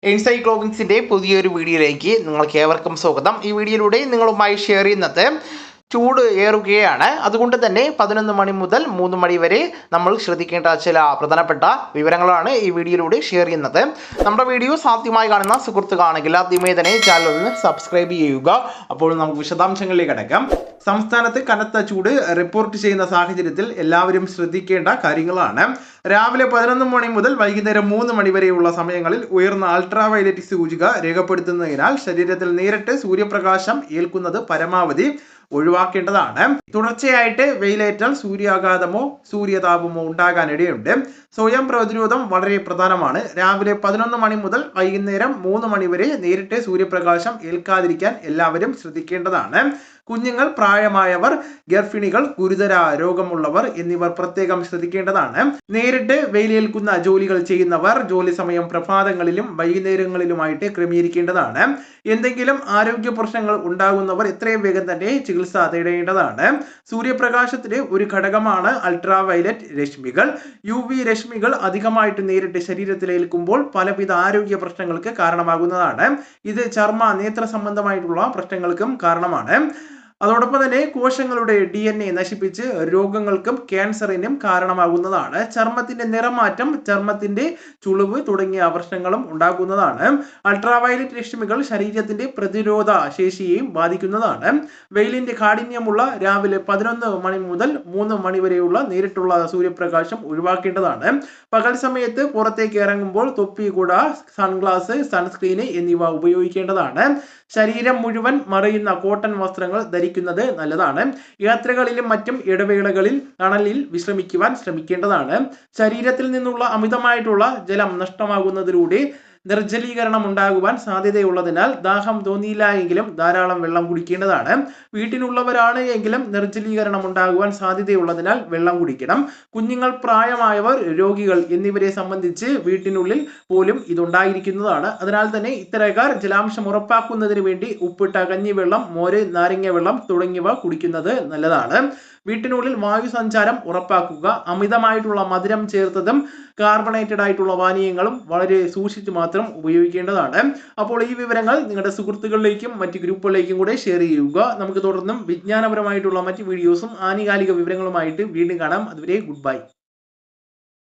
എൻസൈക്ലോവിൻസിൻ്റെ പുതിയൊരു വീഡിയോയിലേക്ക് നിങ്ങൾക്ക് ഏവർക്കും സ്വാഗതം. ഈ വീഡിയോയിലൂടെ നിങ്ങളുമായി ഷെയർ ചെയ്യുന്നത് ചൂട് ഏറുകയാണ്. അതുകൊണ്ട് തന്നെ 11 മണി മുതൽ 3 മണി വരെ നമ്മൾ ശ്രദ്ധിക്കേണ്ട ചില പ്രധാനപ്പെട്ട വിവരങ്ങളാണ് ഈ വീഡിയോയിലൂടെ ഷെയർ ചെയ്യുന്നത്. നമ്മുടെ വീഡിയോ ആദ്യമായി കാണുന്ന സുഹൃത്തുക്കളാണെങ്കിൽ ആദ്യമേ തന്നെ ചാനൽ ഒന്ന് സബ്സ്ക്രൈബ് ചെയ്യുക. അപ്പോൾ നമുക്ക് വിശദാംശങ്ങളിലേക്ക് കടക്കാം. സംസ്ഥാനത്ത് കനത്ത ചൂട് റിപ്പോർട്ട് ചെയ്യുന്ന സാഹചര്യത്തിൽ എല്ലാവരും ശ്രദ്ധിക്കേണ്ട കാര്യങ്ങളാണ്. രാവിലെ 11 മണി മുതൽ വൈകുന്നേരം 3 മണി വരെയുള്ള സമയങ്ങളിൽ ഉയർന്ന അൾട്രാവയലറ്റ് സൂചിക രേഖപ്പെടുത്തുന്നതിനാൽ ശരീരത്തിൽ നേരിട്ട് സൂര്യപ്രകാശം ഏൽക്കുന്നത് പരമാവധി ഒഴിവാക്കേണ്ടതാണ്. തുടർച്ചയായിട്ട് വെയിലേറ്റാൽ സൂര്യാഘാതമോ സൂര്യതാപമോ ഉണ്ടാകാനിടയുണ്ട്. സ്വയം പ്രതിരോധം വളരെ പ്രധാനമാണ്. രാവിലെ 11 മണി മുതൽ വൈകുന്നേരം 3 മണി വരെ നേരിട്ട് സൂര്യപ്രകാശം ഏൽക്കാതിരിക്കാൻ എല്ലാവരും ശ്രദ്ധിക്കേണ്ടതാണ്. കുഞ്ഞുങ്ങൾ, പ്രായമായവർ, ഗർഭിണികൾ, ഗുരുതര രോഗമുള്ളവർ എന്നിവർ പ്രത്യേകം ശ്രദ്ധിക്കേണ്ടതാണ്. നേരിട്ട് വെയിലേൽക്കുന്ന ജോലികൾ ചെയ്യുന്നവർ ജോലി സമയം പ്രഭാതങ്ങളിലും വൈകുന്നേരങ്ങളിലുമായിട്ട് ക്രമീകരിക്കേണ്ടതാണ്. എന്തെങ്കിലും ആരോഗ്യ പ്രശ്നങ്ങൾ ഉണ്ടാകുന്നവർ എത്രയും വേഗം തന്നെ ചികിത്സ തേടേണ്ടതാണ്. സൂര്യപ്രകാശത്തിന്റെ ഒരു ഘടകമാണ് അൾട്രാവയലറ്റ് രശ്മികൾ. UV രശ്മികൾ അധികമായിട്ട് നേരിട്ട് ശരീരത്തിലേൽക്കുമ്പോൾ പലവിധ ആരോഗ്യ പ്രശ്നങ്ങൾക്ക് കാരണമാകുന്നതാണ്. ഇത് ചർമ്മ, നേത്ര സംബന്ധമായിട്ടുള്ള പ്രശ്നങ്ങൾക്കും കാരണമാണ്. അതോടൊപ്പം തന്നെ കോശങ്ങളുടെ DNA നശിപ്പിച്ച് രോഗങ്ങൾക്കും ക്യാൻസറിനും കാരണമാകുന്നതാണ്. ചർമ്മത്തിന്റെ നിറമാറ്റം, ചർമ്മത്തിന്റെ ചുളിവ് തുടങ്ങിയ പ്രശ്നങ്ങളും ഉണ്ടാകുന്നതാണ്. അൾട്രാവയലറ്റ് രശ്മികൾ ശരീരത്തിന്റെ പ്രതിരോധ ശേഷിയെയും ബാധിക്കുന്നതാണ്. വെയിലിന്റെ കാഠിന്യമുള്ള രാവിലെ 11 മണി മുതൽ 3 മണി വരെയുള്ള നേരിട്ടുള്ള സൂര്യപ്രകാശം ഒഴിവാക്കേണ്ടതാണ്. പകൽ സമയത്ത് പുറത്തേക്ക് ഇറങ്ങുമ്പോൾ തൊപ്പി, കുട, സൺഗ്ലാസ്, സൺസ്ക്രീന് എന്നിവ ഉപയോഗിക്കേണ്ടതാണ്. ശരീരം മുഴുവൻ മറയുന്ന കോട്ടൺ വസ്ത്രങ്ങൾ ധരിക്കുന്നത് നല്ലതാണ്. യാത്രകളിലും മറ്റും ഇടവേളകളിൽ തണലിൽ വിശ്രമിക്കുവാൻ ശ്രമിക്കേണ്ടതാണ്. ശരീരത്തിൽ നിന്നുള്ള അമിതമായിട്ടുള്ള ജലം നഷ്ടമാകുന്നതിലൂടെ നിർജ്ജലീകരണം ഉണ്ടാകുവാൻ സാധ്യതയുള്ളതിനാൽ ദാഹം തോന്നിയില്ല എങ്കിലും ധാരാളം വെള്ളം കുടിക്കേണ്ടതാണ്. വീട്ടിലുള്ളവരാണ് എങ്കിലും നിർജ്ജലീകരണം ഉണ്ടാകുവാൻ സാധ്യതയുള്ളതിനാൽ വെള്ളം കുടിക്കണം. കുഞ്ഞുങ്ങൾ, പ്രായമായവർ, രോഗികൾ എന്നിവരെ സംബന്ധിച്ച് വീട്ടിനുള്ളിൽ പോലും ഇതുണ്ടായിരിക്കുന്നതാണ്. അതിനാൽ തന്നെ ഇത്തരക്കാർ ജലാംശം ഉറപ്പാക്കുന്നതിന് വേണ്ടി ഉപ്പിട്ട കഞ്ഞിവെള്ളം, മോര്, നാരങ്ങ വെള്ളം തുടങ്ങിയവ കുടിക്കുന്നത് നല്ലതാണ്. വീട്ടിനുള്ളിൽ വായു സഞ്ചാരം ഉറപ്പാക്കുക. അമിതമായിട്ടുള്ള മധുരം ചേർത്തതും കാർബണേറ്റഡ് ആയിട്ടുള്ള പാനീയങ്ങളും വളരെ സൂക്ഷിച്ച് മാത്രം ഉപയോഗിക്കേണ്ടതാണ്. അപ്പോൾ ഈ വിവരങ്ങൾ നിങ്ങളുടെ സുഹൃത്തുക്കളിലേക്കും മറ്റ് ഗ്രൂപ്പുകളിലേക്കും കൂടെ ഷെയർ ചെയ്യുക. നമുക്ക് തുടർന്നും വിജ്ഞാനപരമായിട്ടുള്ള മറ്റ് വീഡിയോസും ആനുകാലിക വിവരങ്ങളുമായിട്ട് വീണ്ടും കാണാം. അതുവരെ ഗുഡ് ബൈ.